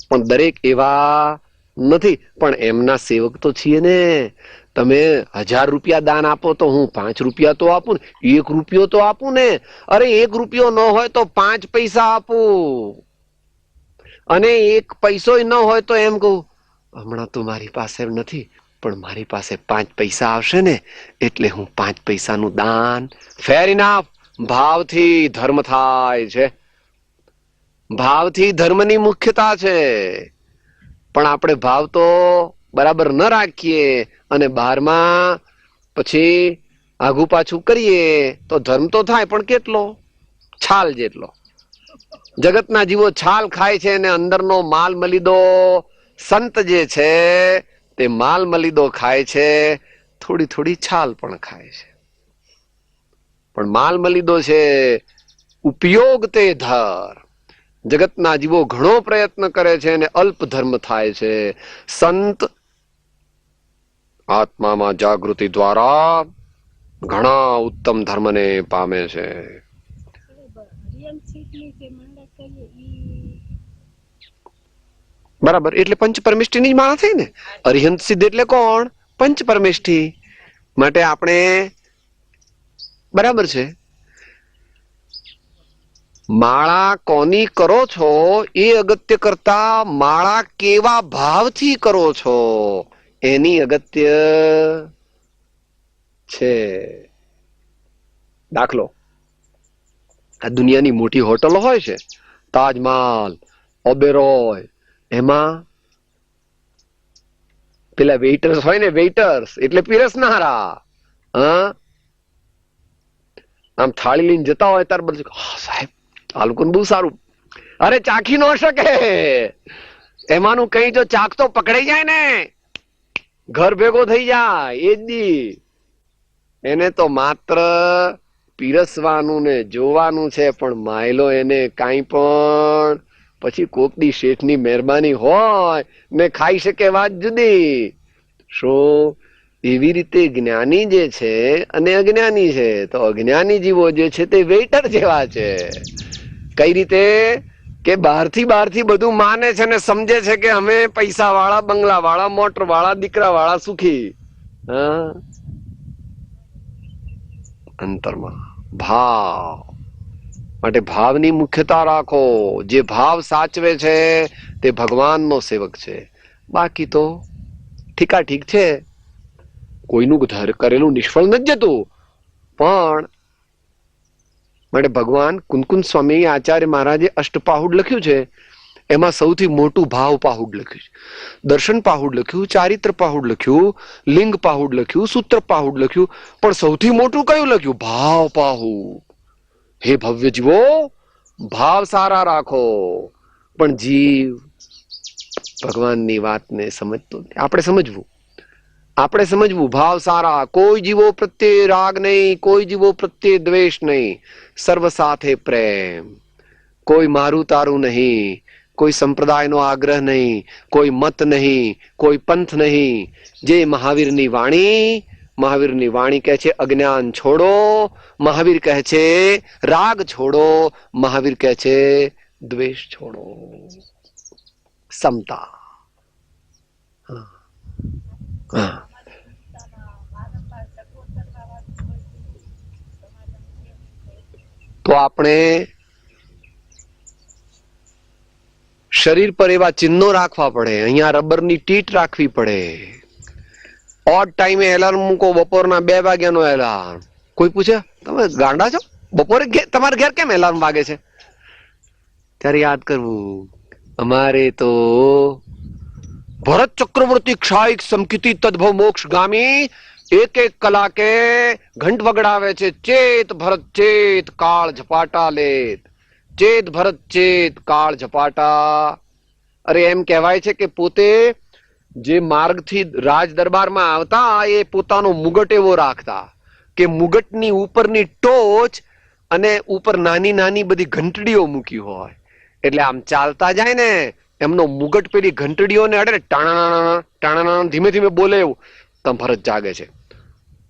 પણ દરેક એવા નથી. પણ એમના સેવક તો છીએ ને. તમે 1000 રૂપિયા દાન આપો તો હું 5 રૂપિયા તો આપું ને, 1 રૂપિયો તો આપું ને. અરે 1 રૂપિયો ન હોય તો 5 પૈસા આપું, અને 1 પૈસો ન હોય તો એમ કહું હમણાં તો મારી પાસે નથી, પણ મારી પાસે 5 પૈસા આવશે ને એટલે હું 5 પૈસાનું દાન. ફેર ઇનફ. ભાવથી ધર્મ થાય છે, ભાવથી ધર્મની મુખ્યતા છે. પણ આપણે ભાવ તો બરાબર ન રાખીએ અને બહારમાં પછી આઘું પાછું કરીએ તો ધર્મ તો થાય પણ કેટલો? છાલ જેટલો. જગતના જીવો છાલ ખાય છે અને અંદરનો માલ મલીદો સંત જે છે તે માલ મલીદો ખાય છે, થોડી થોડી છાલ પણ ખાય છે. પણ માલ મલીદો છે ઉપયોગ તે ધર. જગતના જીવો ઘણો પ્રયત્ન કરે છે અને અલ્પ ધર્મ થાય છે. સંત આત્મામાં જાગૃતિ દ્વારા ઘણા ઉત્તમ ધર્મને પામે છે. બરાબર. એટલે પંચ પરમેષ્ઠી ની માળા થઈ ને. અરિહંત સિદ્ધ એટલે કોણ? પંચ પરમેષ્ઠી. માટે આપણે બરાબર છે. માળા કોની કરો છો એ અગત્ય કરતા માળા કેવા ભાવથી કરો છો એની અગત્ય છે. દાખલો, આ દુનિયાની મોટી હોટલો હોય છે, તાજમહાલ, ઓબેરોય, એમાં પેલા વેઇટર્સ હોય ને, વેઇટર્સ એટલે પીરસનારા, આમ થાળી લઈને જતા હોય ત્યાર બધું સાહેબ આ લોકોને બહુ સારું. અરે ચાખી ન શકે. એમાંનું કઈ જો ચાખતો પકડાઈ જાય ને ઘર ભેગો થઈ જાય. એ જ દી એને તો માત્ર પીરસવાનું ને જોવાનું છે, પણ માયલો એને કાંઈ પણ પછી કોકની શેઠની મહેરબાની હોય ને ખાઈ શકે વાત જુદી. શું? એવી રીતે જ્ઞાની જે છે અને અજ્ઞાની છે, તો અજ્ઞાની જીવો જે છે તે વેઇટર જેવા છે. કઈ રીતે? કે બહારથી બધું માને છે ને સમજે છે કે અમે પૈસા વાળા, બંગલા વાળા, મોટર વાળા, દીકરા વાળા, સુખી. અંતરમાં ભાવ. માટે ભાવની મુખ્યતા રાખો. જે ભાવ સાચવે છે તે ભગવાનનો સેવક છે. બાકી તો ઠીકા ઠીક છે, કોઈનું કરેલું નિષ્ફળ નથી જતું. પણ માટે ભગવાન કુંકુન સ્વામી આચાર્ય મહારાજે અષ્ટપાહુડ લખ્યું છે, એમાં સૌથી મોટું ભાવ પાહુડ લખ્યું છે. દર્શન પાહુડ લખ્યું, ચારિત્ર પાહુડ લખ્યું, લિંગ પાહુડ લખ્યું, સૂત્ર પાહુડ લખ્યું, પણ સૌથી મોટું કયું લખ્યું? ભાવ પાહુડ. હે ભવ્ય જીવો, ભાવ સારા રાખો. પણ જીવ ભગવાનની વાતને સમજતો નથી. આપણે સમજવું ભાવ સારા. કોઈ જીવો પ્રત્યે રાગ નહીં, કોઈ જીવો પ્રત્યે દ્વેષ નહીં, સર્વ સાથે પ્રેમ. કોઈ મારું તારું નહીં, કોઈ સંપ્રદાયનો આગ્રહ નહીં, કોઈ મત નહીં, કોઈ પંથ નહીં. જે મહાવીરની વાણી કહે છે અજ્ઞાન છોડો, મહાવીર કહે છે રાગ છોડો, મહાવીર કહે છે દ્વેષ છોડો. સમતા. તો આપણે શરીર પર એવા ચિહ્નો રાખવા પડે. અહીંયા રબરની ટીટ રાખવી પડે. ઓડ ટાઈમે એલાર્મ મૂકો, બપોરના 2 વાગ્યાનો એલાર્મ. કોઈ પૂછે તમે ગાંડા છો, બપોરે તમારે ઘેર કેમ એલાર્મ વાગે છે? ત્યારે યાદ કરવું, અમારે તો ભરત ચક્રવર્તી ક્ષાયિક સમકિતિ તદ્ભવ મોક્ષ ગામી 1 કલાકે ઘંટ વગડાવે છે. ચેત ભરત ચેત, કાળ ઝપાટા લેત. ચેત ભરત ચેત, કાળ ઝપાટા. અરે એમ કહેવાય છે કે પોતે જે માર્ગથી રાજ દરબારમાં આવતા એ પોતાનો મુગટ એવો રાખતા કે મુગટની ઉપરની ટોચ અને ઉપર નાની નાની બધી ઘંટડીઓ મૂકી હોય, એટલે આમ ચાલતા જાય ને એમનો મુગટ પેલી ઘંટડીઓને અડે, ટાણા ટાણા ધીમે ધીમે બોલે એવું. તમ ભરત જાગે છે,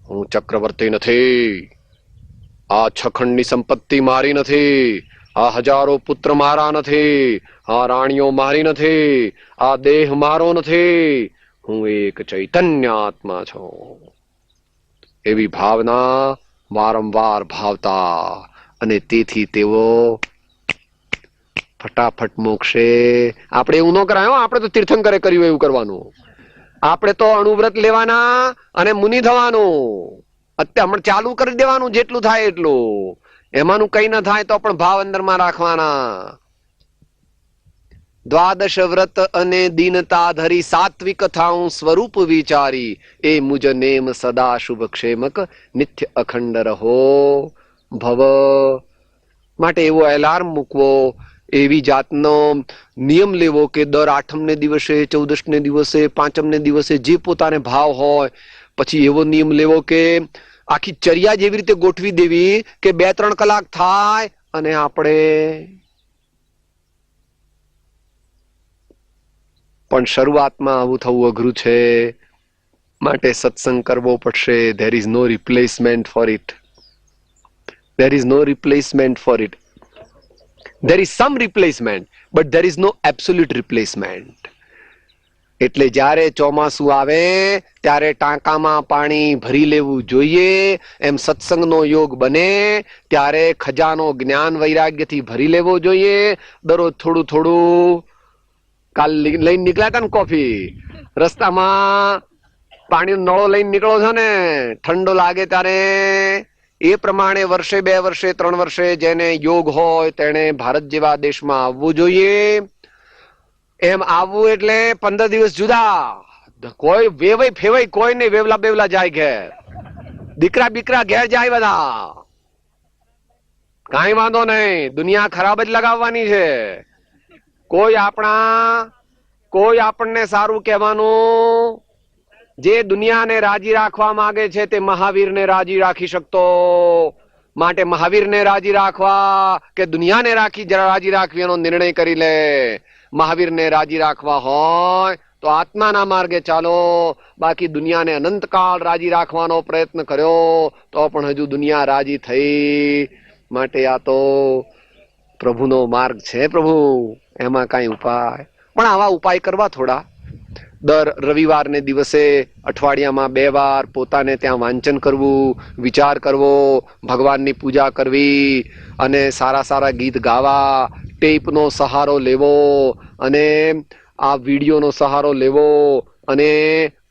હું ચક્રવર્તી નથી, આ 6 ખંડની સંપત્તિ મારી નથી, આ હજારો પુત્ર મારા નથી, આ રાણીઓ મારી નથી, આ દેહ મારો નથી, હું એક ચૈતન્ય આત્મા છું. એવી ભાવના વારંવાર ભાવતા અને તેથી તેઓ ફટાફટ મોક્ષે. આપણે એવું ન કરાય, આપણે તો તીર્થંકરે કર્યું એવું કરવાનું. આપણે તો અણુવ્રત લેવાના અને મુનિ થવાનું. અત્યારે ચાલુ કરી દેવાનું, જેટલું થાય એટલું. એમાંનું કઈ ના થાય તો પણ ભાવ અંદરમાં રાખવાના. દ્વાદશ વ્રત અને દીનતા ધરી સાત્વિક થાઉં સ્વરૂપ વિચારી, એ મુજ નેમ સદા શુભ ક્ષેમક નિત્ય અખંડ રહો ભવ. માટે એવો એલાર્મ મૂકવો, એવી જાતનો નિયમ લેવો કે દર 8મ દિવસે, 14મ દિવસે, 5મ દિવસે જે પોતાને ભાવ હોય, પછી એવો નિયમ લેવો કે આખી ચર્યા જેવી રીતે ગોઠવી દેવી કે 2-3 કલાક થાય અને આપણે પણ શરૂઆતમાં આવું થવું અઘરું છે. માટે સત્સંગ કરવો પડશે. there is no replacement for it. there is no replacement for it. there is some replacement but there is no absolute replacement. એટલે જ્યારે ચોમાસું આવે ત્યારે ટાંકામાં પાણી ભરી લેવું જોઈએ. એમ સત્સંગનો યોગ બને ત્યારે ખજાનો જ્ઞાન વૈરાગ્યથી ભરી લેવો જોઈએ. દરરોજ થોડું થોડું. કાલ લઈને નીકળ્યા હતા ને કોફી, રસ્તામાં પાણીનો નળો લઈને નીકળો છો ને, ઠંડો લાગે ત્યારે એ પ્રમાણે વર્ષે 2 વર્ષે 3 વર્ષે જેને યોગ હોય તેને ભારત જેવા દેશમાં આવવું જોઈએ. એમ આવવું એટલે 15 દિવસ જુદા. કોઈ વેવાય ફેવાય કોઈ નહીં, વેવલા બેવલા જાય ઘેર, દીકરા બીકરા ઘેર જાય બધા. કાંઈ વાંધો નહીં, દુનિયા ખરાબ જ લગાવવાની છે. કોઈ આપણને સારું કહેવાનું, જે દુનિયાને રાજી રાખવા માંગે છે તે મહાવીરને રાજી રાખી શકતો. માટે મહાવીરને રાજી રાખવા કે દુનિયાને રાજી રાખવી એનો નિર્ણય કરી લે. મહાવીરને રાજી રાખવા હોય તો આત્માના માર્ગે ચાલો. બાકી દુનિયાને અનંતકાળ રાજી રાખવાનો પ્રયત્ન કર્યો તો પણ હજુ દુનિયા રાજી થઈ. માટે આ તો પ્રભુનો માર્ગ છે. પ્રભુ એમાં કઈ ઉપાય, પણ આવા ઉપાય કરવા થોડા. દર રવિવારને દિવસે અઠવાડિયામાં 2 વાર પોતાને ત્યાં વાંચન કરવું, વિચાર કરવો, ભગવાનની પૂજા કરવી અને સારા સારા ગીત ગાવા, ટેપનો સહારો લેવો અને આ વિડીયોનો સહારો લેવો અને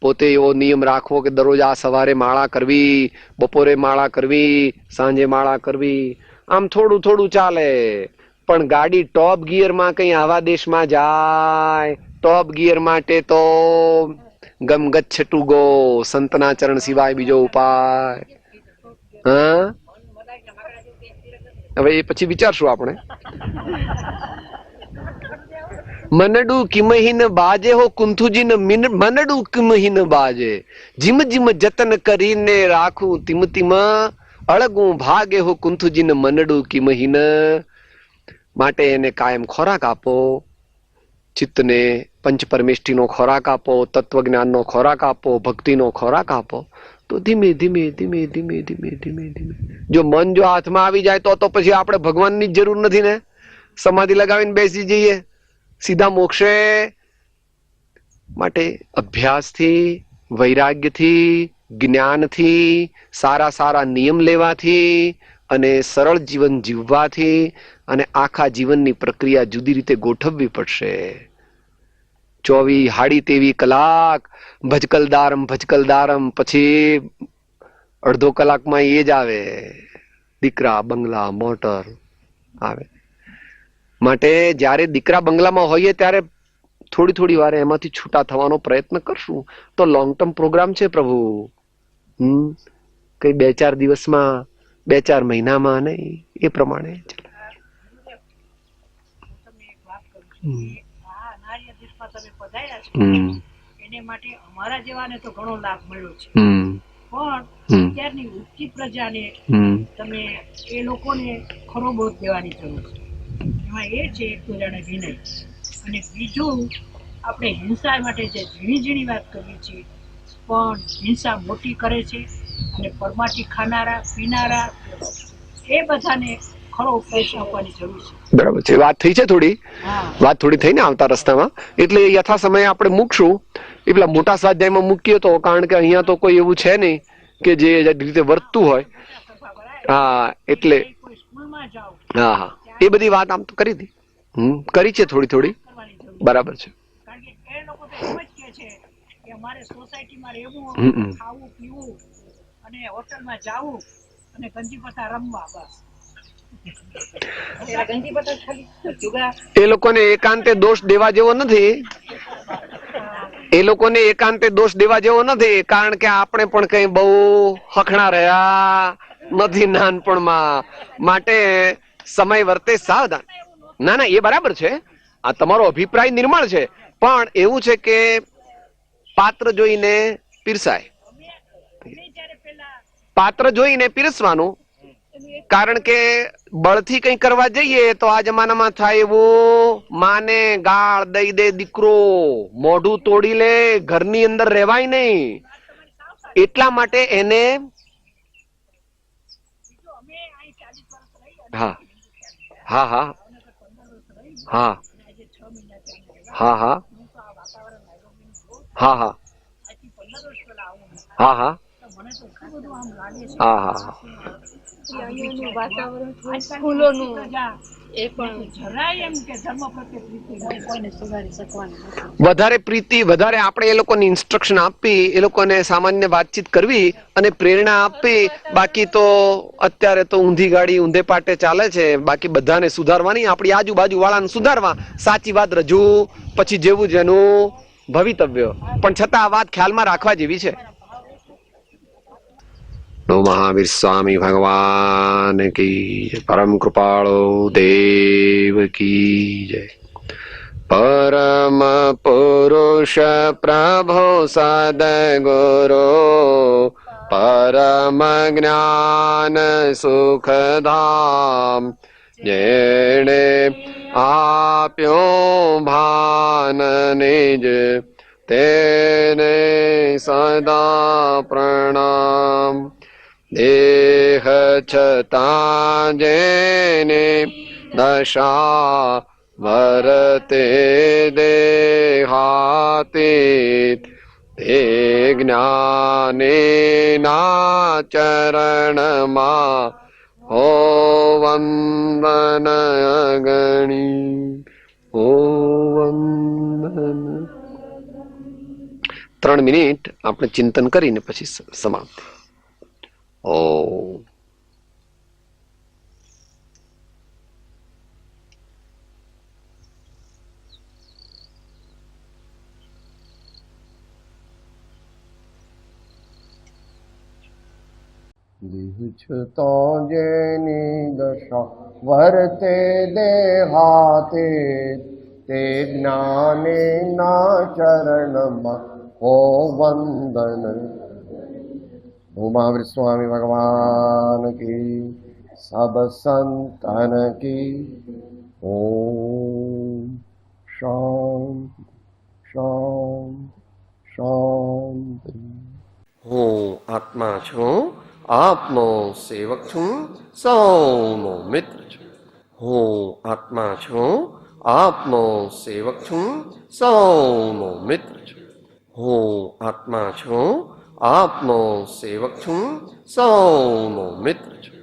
પોતે એવો નિયમ રાખવો કે દરરોજ આ સવારે માળા કરવી, બપોરે માળા કરવી, સાંજે માળા કરવી. આમ થોડું થોડું ચાલે. પણ ગાડી ટોપ ગિયરમાં કઈ આવા દેશમાં જાય, ટોપ ગિયર માટે તો ગમ ગચ્છ ગો, સંતના ચરણ સિવાય બીજો ઉપાય. હા, હવે એ પછી વિચારશું આપણે. મનડું કિમહીન બાજે હો કુંથુજીન મનડું કિમહીન બાજે, જીમ જીમ જતન કરીને રાખું તિમ તિમ અળગું ભાગે હો કુંથુજીન મનડું કિમહીન. માટે એને કાયમ ખોરાક આપો, ચિત્તને પંચ પરમેષ્ઠીનો ખોરાક આપો, તત્વજ્ઞાનનો ખોરાક આપો, ભક્તિનો ખોરાક આપો. તો ધીમે ધીમે ધીમે ધીમે ધીમે ધીમે ધીમે જો મન જો હાથમાં આવી જાય તો પછી આપણે ભગવાનની જ જરૂર નથી ને. સમાધિ લગાવીને બેસી જઈએ સીધા મોક્ષે. માટે અભ્યાસથી, વૈરાગ્યથી, જ્ઞાનથી, સારા સારા નિયમ લેવાથી અને સરળ જીવન જીવવાથી અને આખા જીવનની પ્રક્રિયા જુદી રીતે ગોઠવવી પડશે. 24 કલાક ભજકલદારમ પછી અડધો કલાકમાં એ જ આવે, દીકરા બંગલા મોટર આવે. માટે જ્યારે દીકરા બંગલામાં હોઈએ ત્યારે થોડી વાર એમાંથી છૂટા થવાનો પ્રયત્ન કરશું તો લોંગ ટર્મ પ્રોગ્રામ છે પ્રભુ. કઈ 2-4 દિવસમાં, 2-4 મહિનામાં નહીં, એ પ્રમાણે એને માટે અમારા જેવાને તો ઘણો લાભ મળ્યો છે. પણ અત્યારની ઉચ્ચી પ્રજાને તમે એ લોકોને ખરો બોધ દેવાની જરૂર છે. એમાં એ છે એક તો જાણે વિનય, અને બીજું આપણે હિંસા માટે જે ઝીણી ઝીણી વાત કરીએ છીએ પણ હિંસા મોટી કરે છે અને પરમાટી ખાનારા પીનારા એ બધાને ખરો ઉપદેશ આપવાની જરૂર છે. બરાબર છે, વાત થઈ છે થોડી, હા વાત થોડી થઈ ને આવતા રસ્તામાં, એટલે યથા સમયે આપણે મૂકશું. એ પેલા મોટા સ્વાધ્યાયમાં મૂકીએ તો, કારણ કે અહીંયા તો કોઈ એવું છે નહીં કે જે રીતે વર્તતું હોય. મોટા સભા ભરાય હા એટલે એ કોઈ સ્કૂલમાં જાઓ હા હા એ બધી વાત આમ તો કરી હતી, કરી છે થોડી થોડી, કરવાની જરૂર છે. બરાબર છે. કારણ કે એ લોકો તો એમ જ કહે છે કે અમારે સોસાયટીમાં રહેવું, ખાવું પીવું અને હોટલમાં જાવું અને ગંજી પત્તા રમવા, બસ. ગંજી પત્તા ખાલી જુગાર. એ લોકોને એકાંતે દોષ દેવા જેવો નથી, એ લોકોને એકાંતે દોષ દેવા જેવો નથી, કારણ કે આપણે પણ કઈ બહુ હખણા રહ્યા નથી નાનપણમાં, માટે સમય વર્તે સાવધાન. ના ના એ બરાબર છે, આ તમારો અભિપ્રાય નિર્મળ છે, પણ એવું છે કે પાત્ર જોઈને પીરસાય, પાત્ર જોઈને પીરસવાનું. કારણ કે બળથી કઈ કરવા જઈએ તો આ જમાનામાં થાય એવું, માને ગાળ દઈ દે દીકરો, મોઢું તોડી લે, ઘરની અંદર રહેવાય નહીં. એટલા માટે એને હા હા હા હા હા હા હા હા હા હા હા હા વધારે પ્રીતિ, વધારે આપણે એ લોકોને ઇન્સ્ટ્રક્શન આપી, એ લોકોને સામાન્ય વાતચીત કરવી અને પ્રેરણા આપવી. બાકી તો અત્યારે તો ઊંધી ગાડી ઊંધે પાટે ચાલે છે. બાકી બધાને સુધારવાની, આપણી આજુબાજુ વાળાને સુધારવા, સાચી વાત રજૂ, પછી જેવું જેનું ભવિતવ્ય. પણ છતાં આ વાત ખ્યાલમાં રાખવા જેવી છે. મહાવીર સ્વામી ભગવાન કી જય, પરમ કૃપાળો દેવ કી જય. પરમ પુરુષ પ્રભો સદગુરુ, પરમ જ્ઞાન સુખધામ, જેણે આપ્યો ભાન નિજ, તેને સદા પ્રણામ. દેહ છતાં જેને દશા વરતે દેહાતીત, તે જ્ઞાની ના ચરણમાં હો વંદન અગણી, હો વંદન. 3 મિનિટ આપણે ચિંતન કરીને પછી સમાપ્તિ. ઓમ. દેહ છતાં જેની દશા વર્તે દેહાતે, તે જ્ઞાની ના ચરણમાં હો વંદન. મહાવીર સ્વામી ભગવાન કી, સબ સંતન કી. ઓમ શાંતિ શાંતિ શાંતિ. હું આત્મા છું, આપનો સેવક છું, સૌનો મિત્ર છું. હું આત્મા છું, આપનો સેવક છું, સૌનો મિત્ર છું. હું આત્મા છું, આપનો સેવક છું, સૌનો મિત્ર છું.